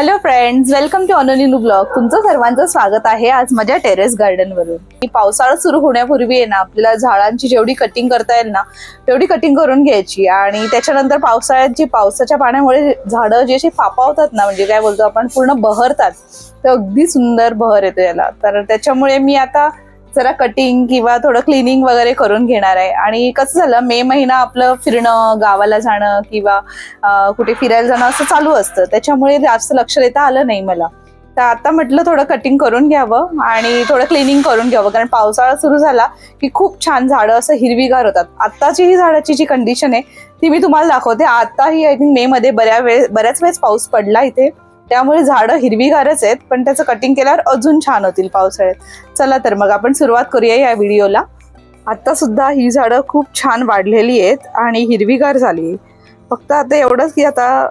Hello friends, welcome to अनोनिनू blog. तुमचं सर्वांचं स्वागत आहे आज माझ्या टेरेस गार्डन वरून. पावसाळा सुरू होण्यापूर्वी आहे ना, आपल्याला झाडांची जेवढी कटिंग करता येईल ना तेवढी कटिंग करून घ्यायची. आणि त्याच्यानंतर पावसाळ्यात जी पावसाच्या पाण्यामुळे झाडं जे फापावतात ना, म्हणजे काय बोलतो आपण, पूर्ण बहरतात. तर अगदी सुंदर बहर येतो याला. तर त्याच्यामुळे मी आता जरा कटिंग किंवा थोडं क्लिनिंग वगैरे करून घेणार आहे. आणि कसं झालं, मे महिना आपलं फिरणं, गावाला जाणं किंवा कुठे फिरायला जाणं असं चालू असतं. त्याच्यामुळे जास्त लक्ष देता आलं नाही मला. तर आता म्हटलं थोडं कटिंग करून घ्यावं आणि थोडं क्लिनिंग करून घ्यावं, कारण पावसाळा सुरू झाला की खूप छान झाडं असं हिरवीगार होतात. आत्ताची ही झाडाची जी कंडिशन आहे ती मी तुम्हाला दाखवते. आताही आय थिंक मे मध्ये बऱ्याच वेळेस पाऊस पडला इथे, त्यामुळे झाडं हिरवीगारच आहेत, पण त्याचं कटिंग केल्यावर अजून छान होतील पावसाळ्यात. चला तर मग आपण सुरुवात करूया या व्हिडिओला. आता सुद्धा ही झाडं खूप छान वाढलेली आहेत आणि हिरवीगार झाली. फक्त आता एवढंच की आता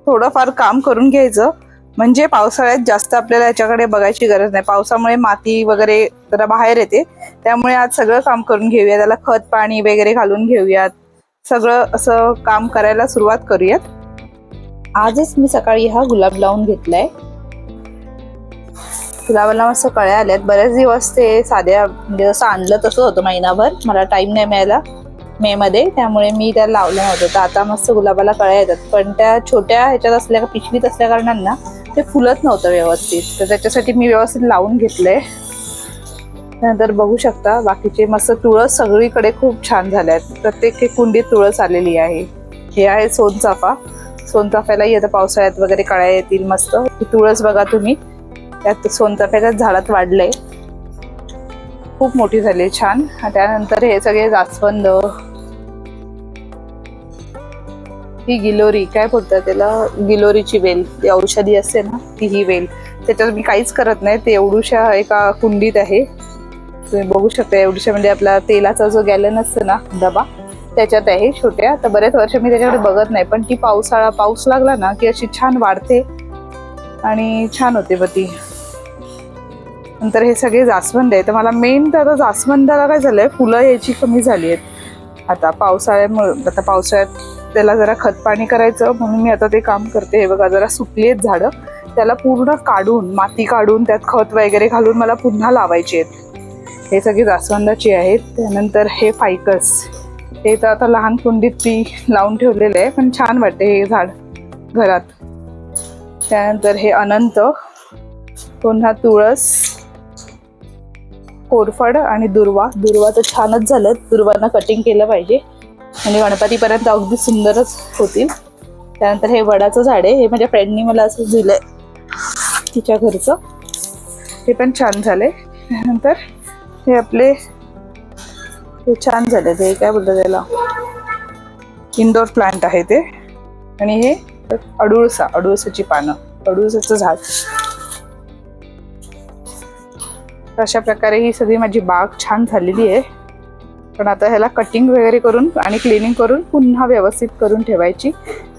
थोडंफार काम करून घ्यायचं, म्हणजे पावसाळ्यात जास्त आपल्याला याच्याकडे बघायची गरज नाही. पावसामुळे माती वगैरे जरा बाहेर येते, त्यामुळे आज सगळं काम करून घेऊया. त्याला खत पाणी वगैरे घालून घेऊयात, सगळं असं काम करायला सुरुवात करूयात. आजच मी सकाळी हा गुलाब लावून घेतलाय. गुलाबाला मस्त कळ्या आल्यात. बरेच दिवस ते साध्या म्हणजे जसं आणलं तसं होतं, महिनाभर मला टाइम नाही मिळाला मे मध्ये, त्यामुळे मी त्याला लावलं नव्हतं. तर आता मस्त गुलाबाला कळ्या येतात, पण त्या छोट्या ह्याच्यात असल्या, पिशवीत असल्या कारणांना ते फुलत नव्हतं व्यवस्थित. तर त्याच्यासाठी मी व्यवस्थित लावून घेतलंय. त्यानंतर बघू शकता बाकीचे मस्त तुळस सगळीकडे खूप छान झाल्यात. प्रत्येक कुंडीत तुळस आलेली आहे. हे आहे सोनचाफा. सोनचाफ्यालाही आता पावसाळ्यात वगैरे कळ्या येतील मस्त. ही तुळस बघा तुम्ही, त्यात सोनचाफ्याच्याच झाडात वाढलंय, खूप मोठी झाली छान. त्यानंतर हे सगळे जास्वंद, ही गिलोरी, काय बोलतात त्याला, गिलोरीची वेल, ती औषधी असते ना ती, ही वेल. त्याच्यात मी काहीच करत नाही. ते एवढूशा एका कुंडीत आहे, तुम्ही बघू शकता. एवढूशा म्हणजे आपला तेलाचा जो गॅलन असतो ना डबा, त्याच्यात आहे छोट्या. तर बरेच वर्ष मी त्याच्याकडे बघत नाही, पण ती पाऊस लागला ना की अशी छान वाढते आणि छान होते मग ती. नंतर हे सगळे जास्वंद आहे. तर मला मेन तर आता जास्वंदाला काय झालंय, फुलं यायची कमी झाली आहेत आता पावसाळ्यामुळे. आता पावसाळ्यात त्याला जरा खत पाणी करायचं, म्हणून मी आता ते काम करते. हे बघा, जरा सुकली आहेत झाडं, त्याला पूर्ण काढून, माती काढून त्यात खत वगैरे घालून मला पुन्हा लावायचे आहेत. हे सगळे जास्वंदाची आहेत. त्यानंतर हे फायकस, हे तर आता लहान कुंडीत ती लावून ठेवलेलं आहे, पण छान वाटते हे झाड घरात. त्यानंतर हे अनंत, पुन्हा तुळस, कोरफड आणि दुर्वा. दुर्वा तर छानच झालं, दुर्वांना कटिंग केलं पाहिजे म्हणजे गणपतीपर्यंत अगदी सुंदरच होतील. त्यानंतर हे वडाचं झाड आहे. हे माझ्या फ्रेंडनी मला असं दिलंय तिच्या घरचं, हे पण छान झालंय. त्यानंतर हे आपले हे छान झाले, ते काय बोलतात त्याला, इंडोर प्लांट आहे ते. आणि हे अडुळसाची पानं, अडुळसाचं झाड. अशा प्रकारे ही सगळी माझी बाग छान झालेली आहे. पण आता ह्याला कटिंग वगैरे करून आणि क्लिनिंग करून पुन्हा व्यवस्थित करून ठेवायची,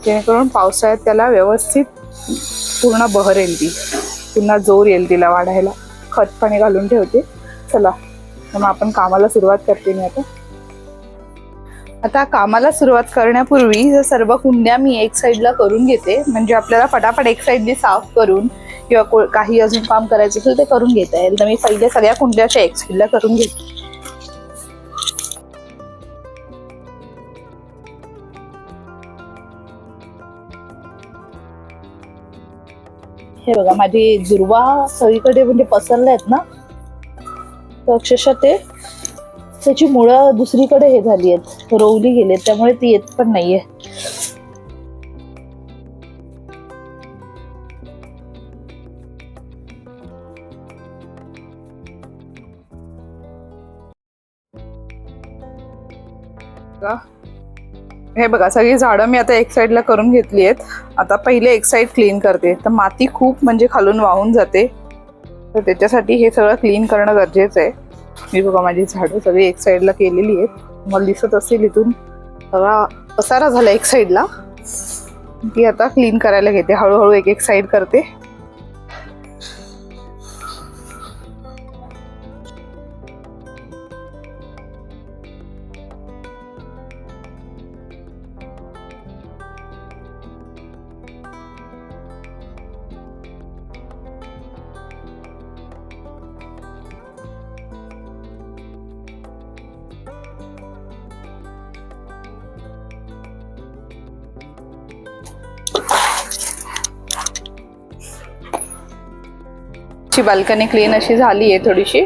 जेणेकरून पावसाळ्यात त्याला व्यवस्थित पूर्ण बहर येईल, ती पुन्हा जोर येईल तिला वाढायला. खत पाणी घालून ठेवते. चला मग आपण कामाला सुरुवात करते. मी आता कामाला सुरुवात करण्यापूर्वी सर्व कुंड्या मी एक साईडला करून घेते, म्हणजे आपल्याला फटाफट एक साईडने साफ करून किंवा काही अजून काम करायचं असेल ते करून घेता येईल. तर मी पहिले सगळ्या कुंड्याच्या एक साईडला करून घेते. हे बघा, माझी दुर्वा सगळीकडे म्हणजे पसरले आहेत ना, तर अक्षरशः त्याची मुळं दुसरीकडे हे झाली आहेत, रोवली गेली, त्यामुळे ती येत पण नाहीये. हे बघा, सगळी झाडं मी आता एक साईडला करून घेतली आहेत. आता पहिले एक साईड क्लीन करते. तर माती खूप म्हणजे खालून वाहून जाते, तर त्याच्यासाठी हे सगळं क्लीन करणं गरजेचं आहे. मी बघा, माझी झाडं सगळी एक साईडला केलेली आहेत. मला दिसत असेल इथून सगळा पसारा झाला एक साईडला, की आता क्लीन करायला घेते. हळूहळू एक एक साईड करते. वरची बाल्कनी क्लीन अशी झाली आहे थोडीशी.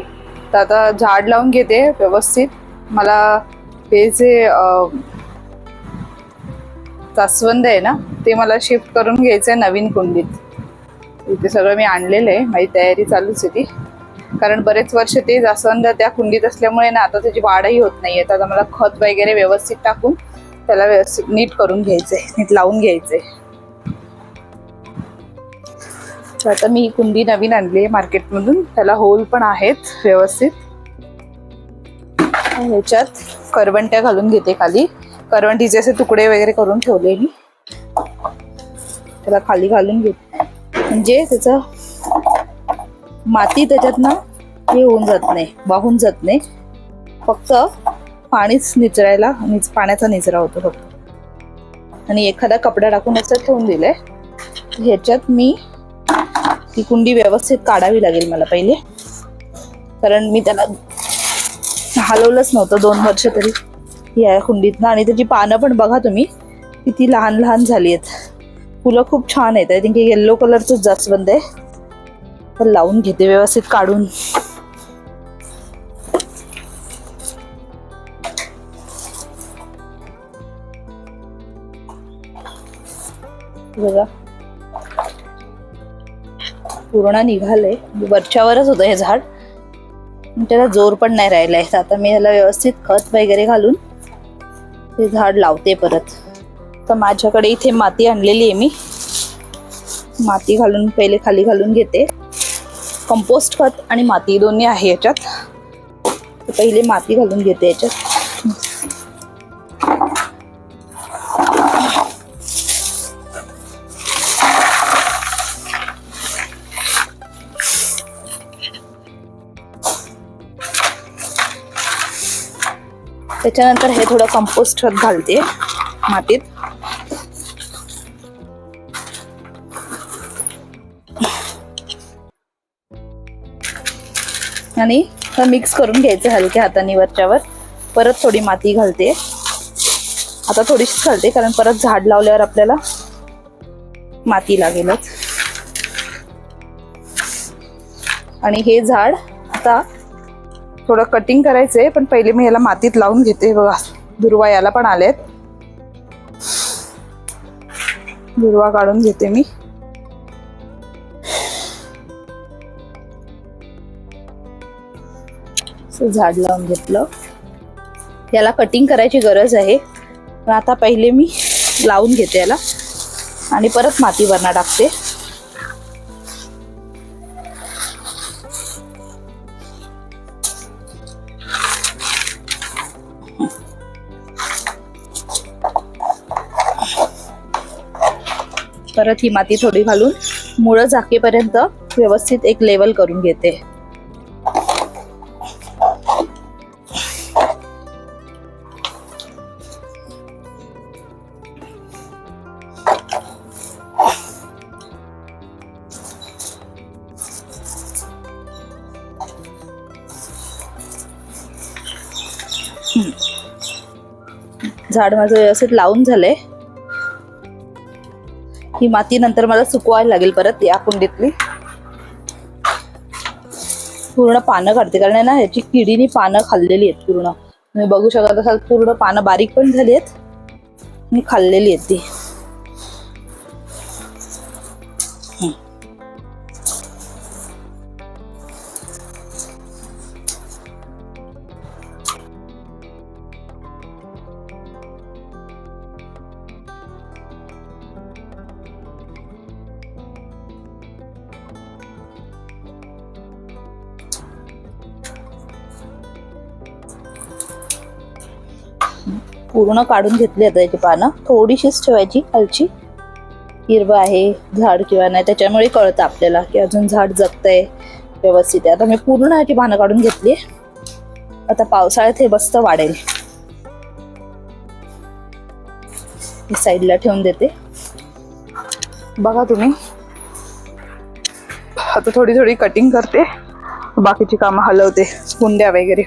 तर आता झाड लावून घेते व्यवस्थित. मला हे जे जास्वंद आहे ना ते मला शिफ्ट करून घ्यायचंय नवीन कुंडीत. इथे सगळं मी आणलेलं आहे, माझी तयारी चालूच आहे ती. कारण बरेच वर्ष ते जास्वंद त्या कुंडीत असल्यामुळे ना आता त्याची वाढही होत नाहीये. तर आता मला खत वगैरे व्यवस्थित टाकून त्याला व्यवस्थित नीट करून घ्यायचंय, नीट लावून घ्यायचंय. तर आता मी ही कुंडी नवीन आणली आहे मार्केटमधून. त्याला होल पण आहेत व्यवस्थित. ह्याच्यात करवंट्या घालून घेते खाली. करवंटीचे असे तुकडे वगैरे करून ठेवले मी. त्याला खाली घालून घेते म्हणजे त्याचं माती त्याच्यात ना हे होऊन जात नाही, वाहून जात नाही. फक्त पाणीच निचरायला, पाण्याचा निचरा होतो फक्त. आणि एखादा कपडा टाकून असं ठेवून दिलंय. ह्याच्यात मी ती कुंडी व्यवस्थित काढावी लागेल मला पहिले. कारण मी त्याला हलवलंच नव्हतं 2 वर्ष तरी या कुंडीतनं. आणि त्याची पानं पण बघा तुम्ही किती लहान लहान झाली आहेत. फुलं खूप छान आहेत. आय थिंक हे येल्लो कलरचंच जास्वंद आहे. तर लावून घेते व्यवस्थित काढून. बघा पूर्ण निघालंय. वरच्यावरच होतं हे झाड, त्याला जोर पण नाही राहिलाय. आता मी ह्याला व्यवस्थित खत वगैरे घालून ते झाड लावते परत. तर माझ्याकडे इथे माती आणलेली आहे मी. माती घालून पहिले खाली घालून घेते. कंपोस्ट खत आणि माती दोन्ही आहे याच्यात. तर पहिले माती घालून घेते याच्यात. त्याच्यानंतर हे थोडं कंपोस्ट खत घालते मातीत. आणि मिक्स करून घ्यायचं हलक्या हाताने वरच्यावर. परत थोडी माती घालते. आता थोडीशीच घालते कारण परत झाड लावल्यावर आपल्याला माती लागेलच. आणि हे झाड आता थोडं कटिंग करायचंय, पण पहिले मी याला मातीत लावून घेते. बघा दुर्वा याला पण आलेत. दुर्वा काढून घेते मी. झाड लावून घेतलं. याला कटिंग करायची गरज आहे, पण आता पहिले मी लावून घेते याला आणि परत माती वरना टाकते. परत ही माती थोडी घालून मुळं झाकेपर्यंत व्यवस्थित एक लेवल करून घेते. झाड माझं व्यवस्थित लावून झालंय. ही माती नंतर मला सुकवायला लागेल परत या कुंडीतली. पूर्ण पानं काढते कारण ना ह्याची किडीनी पानं खाल्लेली आहेत पूर्ण. तुम्ही बघू शकता असाल पूर्ण पानं बारीक पण झाली आहेत आणि खाल्लेली आहेत ती. पूर्ण काढून घेतली आता याची पानं. थोडीशीच ठेवायची खालची. हिरवं आहे झाड किंवा नाही त्याच्यामुळे कळतं आपल्याला की अजून झाड जगतंय व्यवस्थित. आता मी पूर्ण ह्याची पानं काढून घेतली. आता पावसाळ्यात हे मस्त वाढेल. साईडला ठेवून देते. बघा तुम्ही आता थोडी थोडी कटिंग करते, बाकीची कामं हलवते, कुंड्या वगैरे.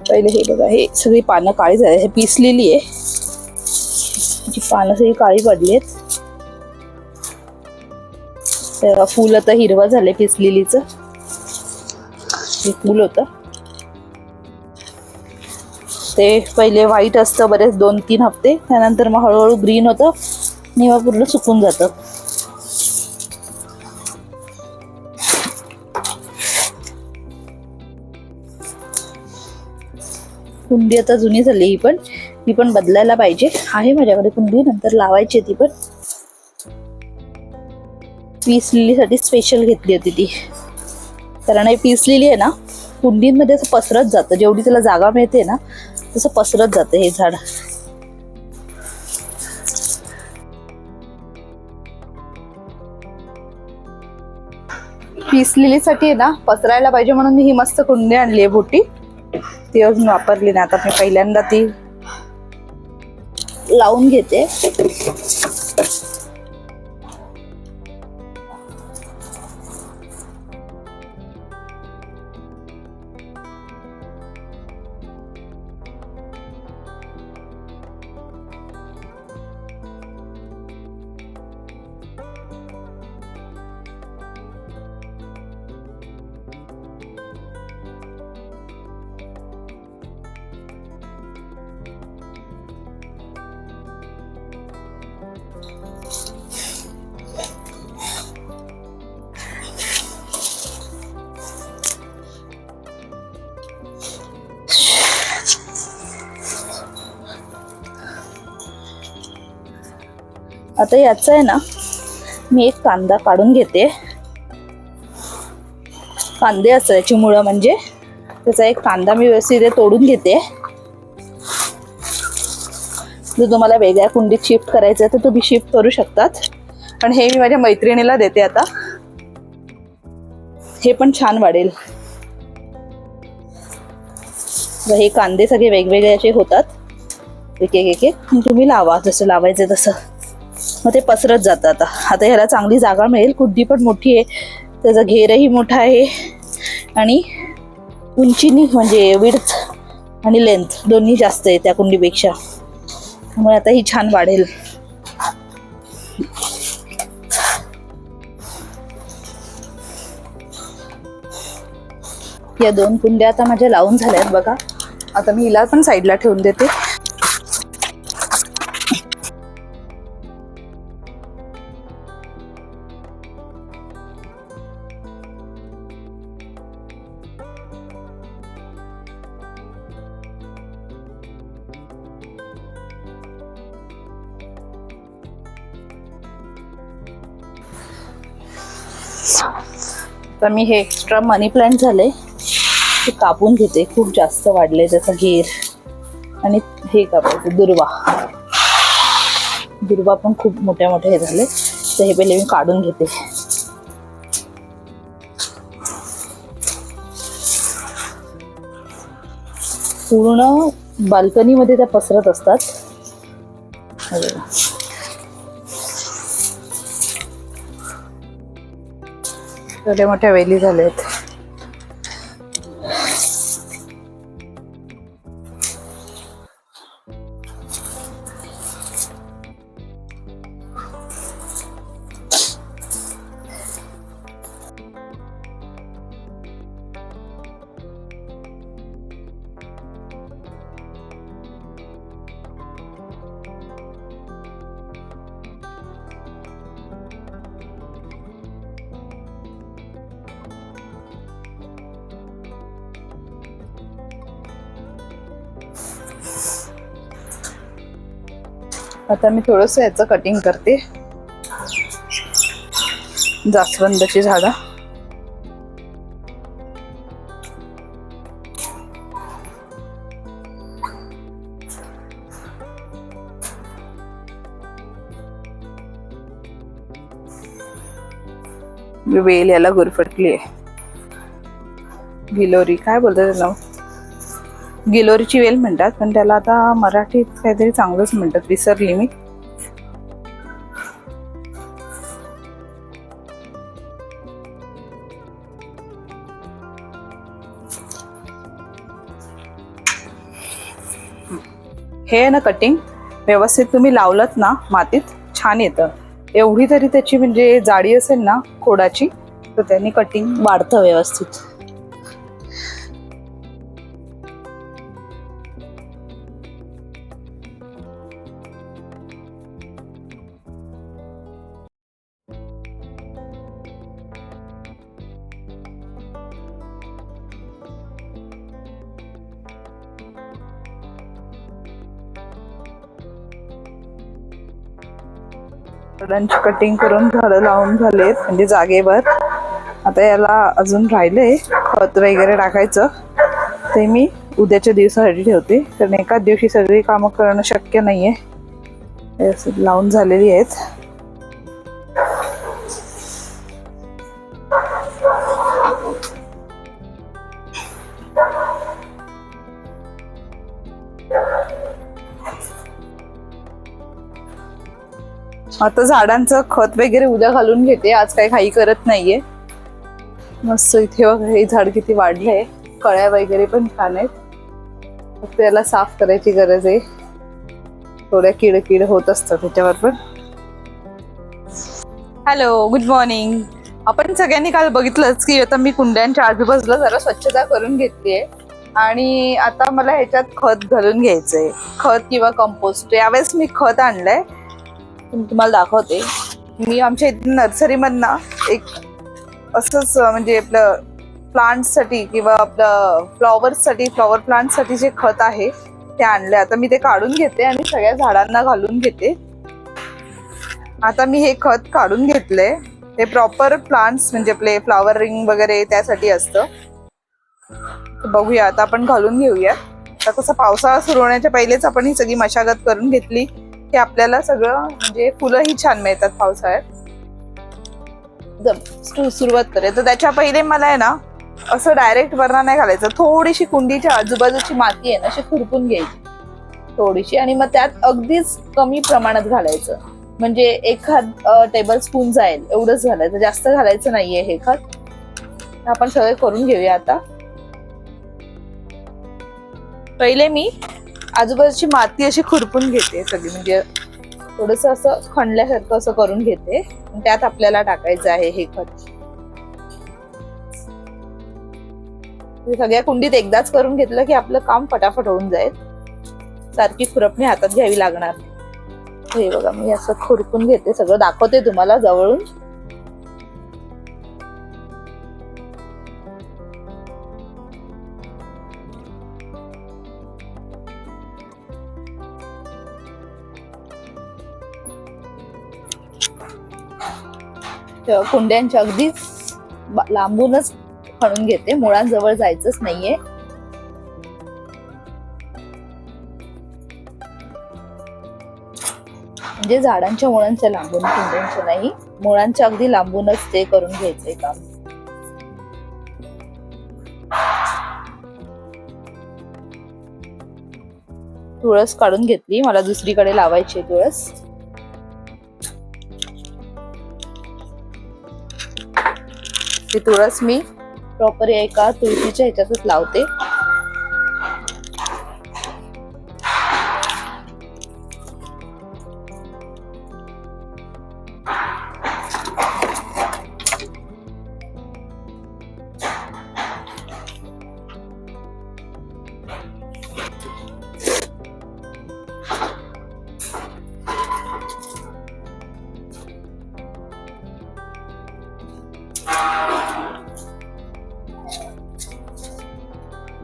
पहिले हे बघा हे सगळी पानं काळी झाली. हे पिसलेली आहे, पानं सगळी काळी पडली आहेत. फुल आता हिरवा झाले पिसलेलीच. हे फूल होतं ते पहिले व्हाईट असतं बरेच 2-3 हफ्ते, त्यानंतर मग हळूहळू ग्रीन होतं आणि मग पूर्ण सुकून जातं. कुंडी आता जुनी झाली, ही पण बदलायला पाहिजे. आहे माझ्याकडे कुंडी, नंतर लावायची ती पण. पीस लिलीसाठी स्पेशल घेतली होती ती, कारण हे पीस लिली आहे ना कुंडींमध्ये असं पसरत जातं, जेवढी त्याला जागा मिळते ना तसं पसरत जातं हे झाड. पीस लिलीसाठी आहे ना पसरायला पाहिजे म्हणून मी ही मस्त कुंडी आणली आहे मोठी. ती अजून वापरली नाही, आता मी पहिल्यांदा ती लावून घेते. आता याचं आहे ना मी एक कांदा काढून घेते. कांदे असतात याची मुळं, म्हणजे त्याचा एक कांदा मी व्यवस्थित तोडून घेते. जर तुम्हाला वेगळ्या कुंडीत शिफ्ट करायचं आहे तर तुम्ही शिफ्ट करू शकतात, पण हे मी माझ्या मैत्रिणीला देते आता. हे पण छान वाढेल. हे कांदे सगळे वेगवेगळे असे होतात, एक एक एक तुम्ही लावा जसं लावायचं तसं, मग ते पसरत जातं. आता ह्याला चांगली जागा मिळेल. कुंडी पण मोठी आहे, त्याचा घेरही मोठा आहे आणि उंचीनी म्हणजे विड्थ आणि लेंथ दोन्ही जास्त आहे त्या कुंडीपेक्षा, त्यामुळे आता ही छान वाढेल. या 2 कुंड्या आता माझ्या लावून झाल्यात बघा. आता मी हिला पण साईडला ठेवून देते. तर मी हे एक्स्ट्रा मनी प्लांट झाले ते कापून घेते, खूप जास्त वाढले त्याचा घेर. आणि हे कापायचं दुर्वा पण खूप मोठ्या हे झाले, तर हे पहिले मी काढून घेते. पूर्ण बाल्कनीमध्ये त्या पसरत असतात. एवढ्या मोठ्या वेली झाल्यात. आता मी थोडंसं याचं कटिंग करते. जास्वंदाची झाडं वेल याला गुरफटली आहे. गिलोरी काय बोलतात त्याला, गिलोरीची वेल म्हणतात, पण त्याला आता मराठीत काहीतरी चांगलंच म्हणतात, विसरली मी. हे ना कटिंग व्यवस्थित तुम्ही लावलत ना मातीत छान येतं. एवढी तरी त्याची म्हणजे जाडी असेल ना खोडाची, तर त्यांनी कटिंग वाढतं व्यवस्थित. झाडांची कटिंग करून झाडं लावून झालेत म्हणजे जागेवर. आता याला अजून राहिलंय खत वगैरे टाकायचं, ते मी उद्याच्या दिवसासाठी ठेवते, कारण एकाच दिवशी सगळी कामं करणं शक्य नाहीये. लावून झालेली आहेत. आता झाडांचं खत वगैरे उद्या घालून घेते, आज काही घाई करत नाहीये. मस्त इथे बघा हे झाड किती वाढलंय, कळ्या वगैरे पण छान आहेत. फक्त याला साफ करायची गरज आहे, थोड्या किड होत असतात त्याच्यावर पण. Hello, good morning. आपण सगळ्यांनी काल बघितलंच की आता मी कुंड्यांच्या आजूबाजूला जरा स्वच्छता करून घेतलीये आणि आता मला ह्याच्यात खत घालून घ्यायचंय, खत किंवा कंपोस्ट. यावेळेस मी खत आणलंय, तुम्हाला दाखवते. मी आमच्या इथे नर्सरीमधनं एक असंच म्हणजे आपलं प्लांट्ससाठी किंवा आपलं फ्लॉवर प्लांट्ससाठी जे खत आहे ते आणले. आता मी ते काढून घेते आणि सगळ्या झाडांना घालून घेते. आता मी हे खत काढून घेतलंय, हे प्रॉपर प्लांट्स म्हणजे आपले फ्लॉवरिंग वगैरे त्यासाठी असतं. बघूया आता आपण घालून घेऊया. आता कसं पावसाळा सुरू होण्याच्या पहिलेच आपण ही सगळी मशागत करून घेतली की आपल्याला सगळं म्हणजे फुलंही छान मिळतात पावसाळ्यात. सुरुवात करूया. तर त्याच्या पहिले मला आहे ना असं डायरेक्ट वरना नाही घालायचं, थोडीशी कुंडीच्या आजूबाजूची माती आहे ना अशी खुरपून घ्यायची थोडीशी, आणि मग त्यात अगदीच कमी प्रमाणात घालायचं, म्हणजे एखाद टेबल स्पून जाईल एवढंच घालायचं, जास्त घालायचं नाहीये हे खत. आपण सगळं करून घेऊया. आता पहिले मी आजूबाजूची माती अशी खुरपून घेते सगळी, म्हणजे थोडस असं खणल्यासारखं असं करून घेते. त्यात आपल्याला टाकायचं आहे हे खत. सगळ्या कुंडीत एकदाच करून घेतलं की आपलं काम फटाफट होऊन जाईल, सारखी खुरपणी हातात घ्यावी लागणार. हे बघा मी असं खुरपून घेते, सगळं दाखवते तुम्हाला जवळून. कुंड्यांच्या अगदीच लांबूनच खणून घेते, मुळांजवळ जायचंच नाहीये. म्हणजे झाडांच्या मुळांच्या लांबून, कुंड्यांच्या नाही, मुळांच्या अगदी लांबूनच ते करून घ्यायचंय काम. तुळस काढून घेतली, मला दुसरीकडे लावायची तुळस. ही तुळस मी प्रॉपर एका तुळशीच्या ह्याच्यातच लावते.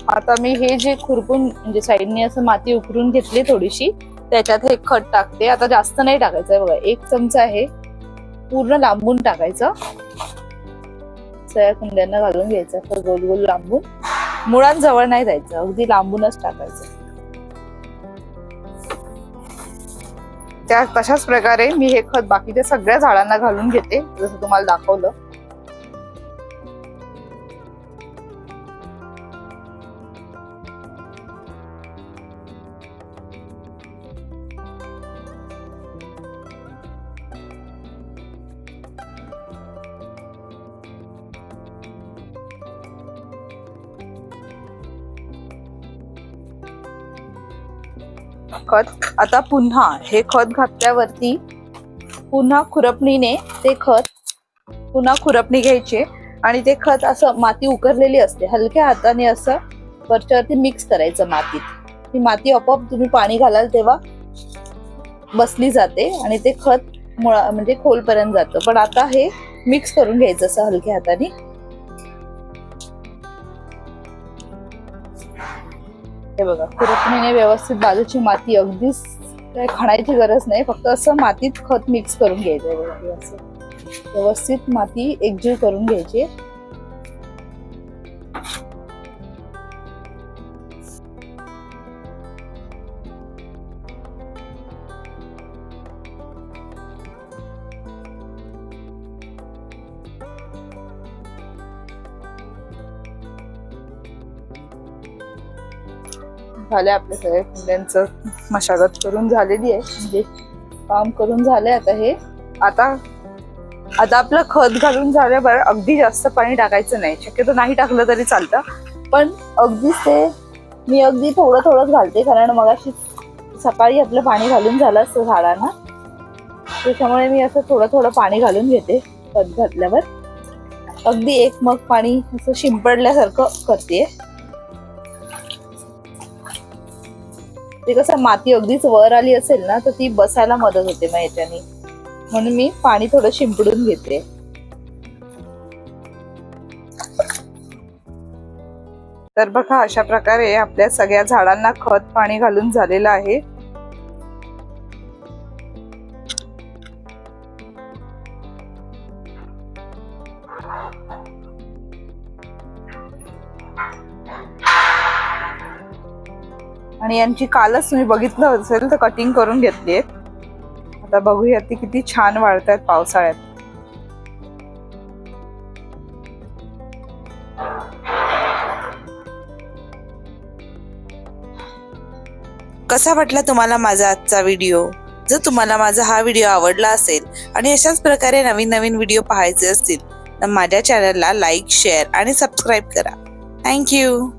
आता मी हे जे खुरपून म्हणजे साईडने असं माती उकरून घेतली थोडीशी, त्याच्यात हे खत टाकते. आता जास्त नाही टाकायचंय, बघा 1 चमचा आहे, पूर्ण लांबून टाकायचं. सगळ्या कुंड्यांना घालून घ्यायचं असं गोल गोल लांबून, मुळांजवळ नाही जायचं, अगदी लांबूनच टाकायचं. त्या तशाच प्रकारे मी हे खत बाकीच्या सगळ्या झाडांना घालून घेते, जसं तुम्हाला दाखवलं. खत आता पुन्हा हे खत घातल्यावरती पुन्हा खुरपणीने ते खत पुन्हा खुरपणी घ्यायचे आणि ते खत असं माती उकरलेली असते, हलक्या हाताने असं वरच्यावरती मिक्स करायचं मातीत. ही माती आपोआप तुम्ही पाणी घालाल तेव्हा बसली जाते आणि ते खत म्हणजे खोलपर्यंत जातं. पण आता हे मिक्स करून घ्यायचं असं हलक्या हाताने. हे बघा खुरपणीने व्यवस्थित बाजूची माती अगदीच काय खणायची गरज नाही, फक्त असं मातीत खत मिक्स करून घ्यायचं. असं व्यवस्थित माती एकजीव करून घ्यायची. झाले आपल्या सगळ्या कुंड्यांचं मशागत करून झालेली आहे, म्हणजे काम करून झालंय. आता हे आता आपलं खत घालून झाल्यावर अगदी जास्त पाणी टाकायचं नाही, शक्यतो नाही टाकलं तरी चालतं, पण अगदीच ते मी अगदी थोडं थोडंच घालते, कारण मगाशी सकाळी आपलं पाणी घालून झालं असतं झाडांना, त्याच्यामुळे मी असं थोडं थोडं पाणी घालून घेते. खत घातल्यावर अगदी 1 मग पाणी असं शिंपडल्यासारखं करते. ते कसं माती अगदीच वर आली असेल ना तर ती बसायला मदत होते मग याच्याने, म्हणून मी पाणी थोडं शिंपडून घेते. तर बघा अशा प्रकारे आपल्या सगळ्या झाडांना खत पाणी घालून झालेलं आहे. आणि यांची कालच तुम्ही बघितलं असेल तर कटिंग करून घेतली. आता बघूया ती किती छान वाढतात पावसाळ्यात. कसा वाटला तुम्हाला माझा आजचा व्हिडिओ? जर तुम्हाला माझा हा व्हिडिओ आवडला असेल आणि अशाच प्रकारे नवीन नवीन व्हिडिओ पाहायचे असतील तर माझ्या चॅनलला लाईक, शेअर आणि सबस्क्राईब करा. थँक्यू.